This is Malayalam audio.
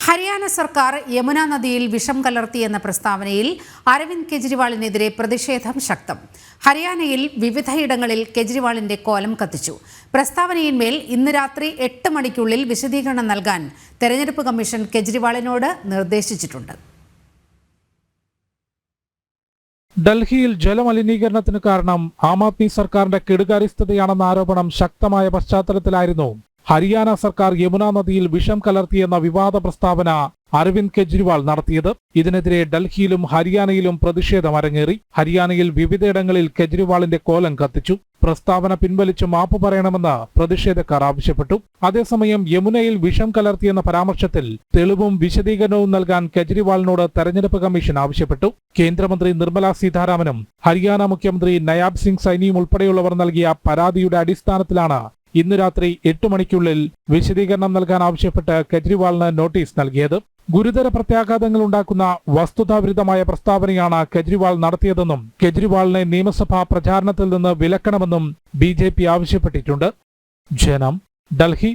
ഹരിയാന സർക്കാർ യമുന നദിയിൽ വിഷം കലർത്തിയെന്ന പ്രസ്താവനയിൽ അരവിന്ദ് കെജ്രിവാളിനെതിരെ പ്രതിഷേധം ശക്തം. ഹരിയാനയിൽ വിവിധയിടങ്ങളിൽ കെജ്രിവാളിന്റെ കോലം കത്തിച്ചു. പ്രസ്താവനയിന്മേൽ ഇന്ന് രാത്രി 8 മണിക്കുള്ളിൽ വിശദീകരണം നൽകാൻ തെരഞ്ഞെടുപ്പ് കമ്മീഷൻ കെജ്രിവാളിനോട് നിർദ്ദേശിച്ചിട്ടുണ്ട്. ഡൽഹിയിൽ ജലമലിനീകരണത്തിന് കാരണം ആം ആദ്മി സർക്കാരിന്റെ കെടുകാര്യസ്ഥതയാണെന്ന ആരോപണം ശക്തമായ പശ്ചാത്തലത്തിലായിരുന്നു ഹരിയാന സർക്കാർ യമുന നദിയിൽ വിഷം കലർത്തിയെന്ന വിവാദ പ്രസ്താവന അരവിന്ദ് കെജ്രിവാൾ നടത്തിയത്. ഇതിനെതിരെ ഡൽഹിയിലും ഹരിയാനയിലും പ്രതിഷേധം അരങ്ങേറി. ഹരിയാനയിൽ വിവിധയിടങ്ങളിൽ കെജ്രിവാളിന്റെ കോലം കത്തിച്ചു. പ്രസ്താവന പിൻവലിച്ച് മാപ്പ് പറയണമെന്ന് പ്രതിഷേധക്കാർ ആവശ്യപ്പെട്ടു. അതേസമയം യമുനയിൽ വിഷം കലർത്തിയെന്ന പരാമർശത്തിൽ തെളിവും വിശദീകരണവും നൽകാൻ കെജ്രിവാളിനോട് തെരഞ്ഞെടുപ്പ് കമ്മീഷൻ ആവശ്യപ്പെട്ടു. കേന്ദ്രമന്ത്രി നിർമ്മല സീതാരാമനും ഹരിയാന മുഖ്യമന്ത്രി നയാബ് സിംഗ് സൈനിയും ഉൾപ്പെടെയുള്ളവർ നൽകിയ പരാതിയുടെ അടിസ്ഥാനത്തിലാണ് ഇന്ന് രാത്രി 8 മണിക്കുള്ളിൽ വിശദീകരണം നൽകാൻ ആവശ്യപ്പെട്ട് കെജ്രിവാളിന് നോട്ടീസ് നൽകിയത്. ഗുരുതര പ്രത്യാഘാതങ്ങൾ ഉണ്ടാക്കുന്ന വസ്തുതാവിരുദ്ധമായ പ്രസ്താവനയാണ് കെജ്രിവാൾ നടത്തിയതെന്നും കെജ്രിവാളിനെ നിയമസഭാ പ്രചാരണത്തിൽ നിന്ന് വിലക്കണമെന്നും BJP ആവശ്യപ്പെട്ടിട്ടുണ്ട്. ജനം, ഡൽഹി.